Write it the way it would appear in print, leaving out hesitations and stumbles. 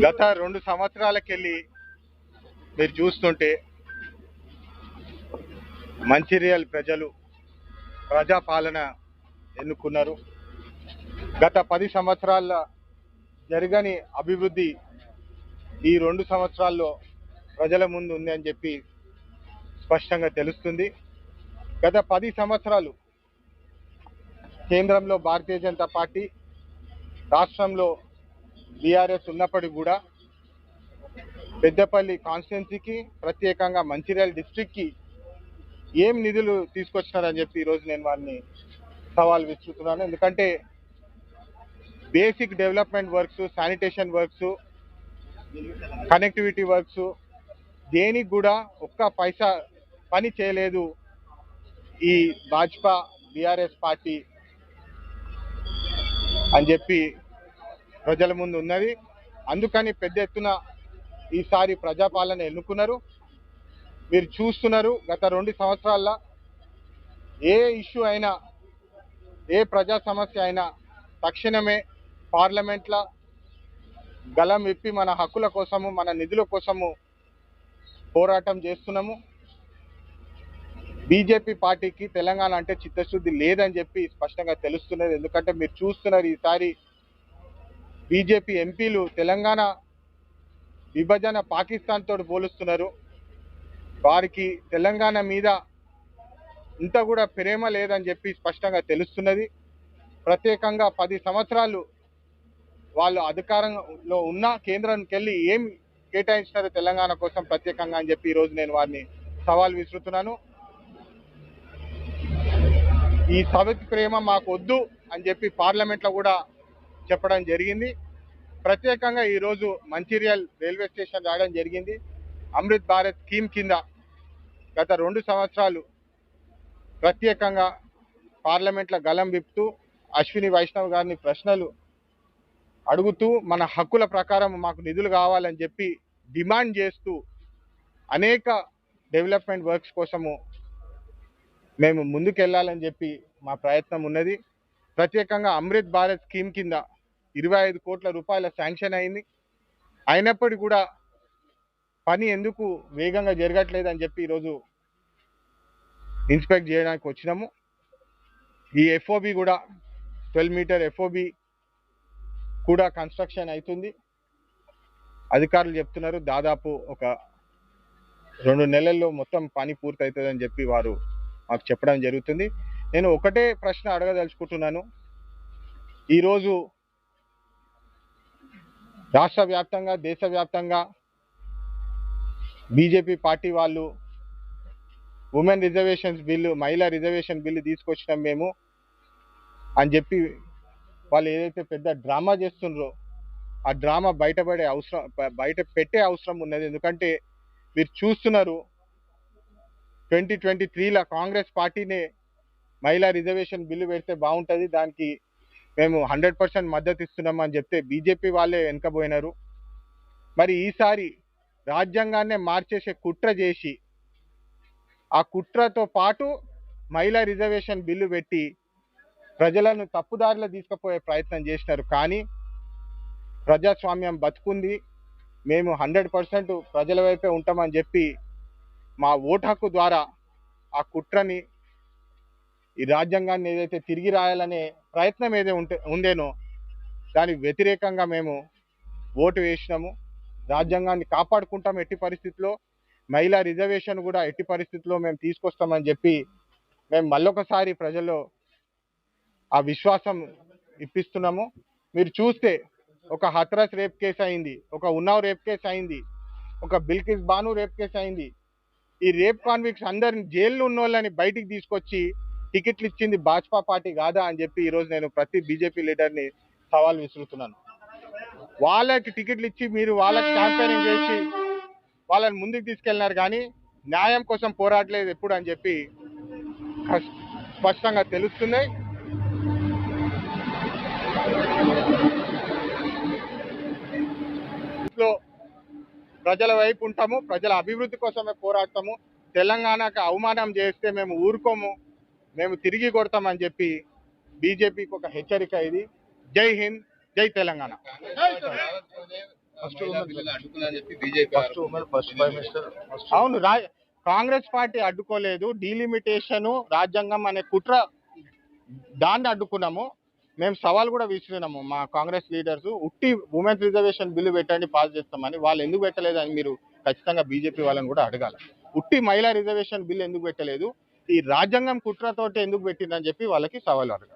గత 2 సంవత్సరాలకెళ్ళి మీరు చూస్తుంటే మంచిర్యాల ప్రజలు ప్రజాపాలన ఎన్నుకున్నారు. గత 10 సంవత్సరాల జరగని అభివృద్ధి ఈ 2 సంవత్సరాల్లో ప్రజల ముందు ఉంది అని చెప్పి స్పష్టంగా తెలుస్తుంది. గత 10 సంవత్సరాలు కేంద్రంలో భారతీయ జనతా పార్టీ, రాష్ట్రంలో బీఆర్ఎస్ ఉన్నప్పటికీ కూడా పెద్దపల్లి కాన్స్టిట్యున్సీకి, ప్రత్యేకంగా మంచిర్యాల డిస్ట్రిక్ట్కి ఏం నిధులు తీసుకొచ్చినారని చెప్పి ఈరోజు నేను వారిని సవాల్ విసురుతున్నాను. ఎందుకంటే basic development works, sanitation works, connectivity works దేనికి కూడా ఒక్క పైసా పని చేయలేదు ఈ భాజపా బీఆర్ఎస్ పార్టీ అని చెప్పి ప్రజల ముందు ఉన్నది. అందుకని పెద్ద ఎత్తున ఈసారి ప్రజాపాలన ఎన్నుకున్నారు. మీరు చూస్తున్నారు, గత 2 సంవత్సరాల్లో ఏ ఇష్యూ అయినా, ఏ ప్రజా సమస్య అయినా తక్షణమే పార్లమెంట్లో గలం విప్పి మన హక్కుల కోసము, మన నిధుల కోసము పోరాటం చేస్తున్నాము. బీజేపీ పార్టీకి తెలంగాణ అంటే చిత్తశుద్ధి లేదని చెప్పి స్పష్టంగా తెలుస్తున్నది. ఎందుకంటే మీరు చూస్తున్నారు, ఈసారి బీజేపీ ఎంపీలు తెలంగాణ విభజన పాకిస్తాన్ తోటి పోలుస్తున్నారు. వారికి తెలంగాణ మీద ఇంత కూడా ప్రేమ లేదని చెప్పి స్పష్టంగా తెలుస్తున్నది. ప్రత్యేకంగా 10 సంవత్సరాలు వాళ్ళు అధికారంలో ఉన్న కేంద్రానికి వెళ్ళి ఏం కేటాయించినారు తెలంగాణ కోసం ప్రత్యేకంగా అని చెప్పి ఈరోజు నేను వారిని సవాల్ విసురుతున్నాను. ఈ సవితి ప్రేమ మాకు వద్దు అని చెప్పి పార్లమెంట్లో కూడా చెప్పడం జరిగింది. ప్రత్యేకంగా ఈరోజు మంచిర్యాల్ రైల్వే స్టేషన్ రావడం జరిగింది. అమృత్ భారత్ స్కీమ్ కింద గత 2 సంవత్సరాలు ప్రత్యేకంగా పార్లమెంట్లో గలం విప్పుతూ అశ్విని వైష్ణవ్ గారిని ప్రశ్నలు అడుగుతూ మన హక్కుల ప్రకారం మాకు నిధులు కావాలని చెప్పి డిమాండ్ చేస్తూ అనేక డెవలప్మెంట్ వర్క్స్ కోసము మేము ముందుకెళ్లాలని చెప్పి మా ప్రయత్నం ఉన్నది. ప్రత్యేకంగా అమృత్ భారత్ స్కీమ్ కింద 25 కోట్ల రూపాయల శాంక్షన్ అయింది. అయినప్పటికీ కూడా పని ఎందుకు వేగంగా జరగట్లేదు అని చెప్పి ఈరోజు ఇన్స్పెక్ట్ చేయడానికి వచ్చినాము. ఈ ఎఫ్ఓబి కూడా 12 మీటర్ ఎఫ్ఓబి కూడా కన్స్ట్రక్షన్ అవుతుంది. అధికారులు చెప్తున్నారు దాదాపు ఒక 2 నెలల్లో మొత్తం పని పూర్తవుతుందని చెప్పి వారు మాకు చెప్పడం జరుగుతుంది. నేను ఒకటే ప్రశ్న అడగదలుచుకుంటున్నాను. ఈరోజు రాష్ట్ర వ్యాప్తంగా, దేశవ్యాప్తంగా బీజేపీ పార్టీ వాళ్ళు ఉమెన్ రిజర్వేషన్స్ బిల్లు, మహిళా రిజర్వేషన్ బిల్లు తీసుకొచ్చినాం మేము అని చెప్పి వాళ్ళు ఏదైతే పెద్ద డ్రామా చేస్తున్నారో ఆ డ్రామా బయట పెట్టే అవసరం ఉన్నది. ఎందుకంటే మీరు చూస్తున్నారు, 2023లో కాంగ్రెస్ పార్టీనే మహిళా రిజర్వేషన్ బిల్లు పెడితే బాగుంటుంది, దానికి మేము 100% మద్దతు ఇస్తున్నాం అని చెప్తే బీజేపీ వాళ్ళే వెనకబోయినారు. మరి ఈసారి రాజ్యాంగాన్నే మార్చేసే కుట్ర చేసి ఆ కుట్రతో పాటు మహిళా రిజర్వేషన్ బిల్లు పెట్టి ప్రజలను తప్పుదారిలో తీసుకుపోయే ప్రయత్నం చేసినారు. కానీ ప్రజాస్వామ్యం బతుకుంది, మేము 100% ప్రజల వైపే ఉంటామని చెప్పి మా ఓటు హక్కు ద్వారా ఆ కుట్రని, ఈ రాజ్యాంగాన్ని ఏదైతే తిరిగి రాయాలనే ప్రయత్నం ఉండేనో దానికి వ్యతిరేకంగా మేము ఓటు వేసినాము. రాజ్యాంగాన్ని కాపాడుకుంటాం ఎట్టి పరిస్థితుల్లో, మహిళా రిజర్వేషన్ కూడా ఎట్టి పరిస్థితుల్లో మేము తీసుకొస్తామని చెప్పి మేము మళ్ళొకసారి ప్రజల్లో ఆ విశ్వాసం ఇప్పిస్తున్నాము. మీరు చూస్తే ఒక హత్రాస్ రేప్ కేసు అయింది, ఒక ఉన్నావ్ రేప్ కేసు అయింది, ఒక బిల్కిస్ బాను రేప్ కేసు అయింది. ఈ రేప్ కాన్విక్ట్స్ అందరిని జైల్లో ఉన్న వాళ్ళని బయటికి తీసుకొచ్చి టికెట్లు ఇచ్చింది భాజపా పార్టీ కాదా అని చెప్పి ఈరోజు నేను ప్రతి బీజేపీ లీడర్ని సవాల్ విసురుతున్నాను. వాళ్ళకి టికెట్లు ఇచ్చి మీరు వాళ్ళకి క్యాంపెయినింగ్ చేసి వాళ్ళని ముందుకు తీసుకెళ్ళినారు, కానీ న్యాయం కోసం పోరాడలేదు ఎప్పుడు అని చెప్పి స్పష్టంగా తెలుస్తుంది. ప్రజల వైపు ఉంటాము, ప్రజల అభివృద్ధి కోసమే పోరాడతాము. తెలంగాణకు అవమానం చేస్తే మేము ఊరుకోము, మేము తిరిగి కొడతామని చెప్పి బీజేపీకి ఒక హెచ్చరిక ఇది. జై హింద్, జై తెలంగాణ. అవును, కాంగ్రెస్ పార్టీ అడ్డుకోలేదు. డీలిమిటేషన్ రాజ్యాంగం అనే కుట్ర, దాన్ని అడ్డుకున్నాము. మేము సవాల్ కూడా విసిరినాము మా కాంగ్రెస్ లీడర్స్, ఉట్టి ఉమెన్స్ రిజర్వేషన్ బిల్లు పెట్టండి పాస్ చేస్తామని. వాళ్ళు ఎందుకు పెట్టలేదు అని మీరు ఖచ్చితంగా బీజేపీ వాళ్ళని కూడా అడగాలి. ఉట్టి మహిళా రిజర్వేషన్ బిల్లు ఎందుకు పెట్టలేదు, ఈ రాజ్యాంగం కుట్రతోటి ఎందుకు పెట్టిందని చెప్పి వాళ్ళకి సవాల్ అడగాలి.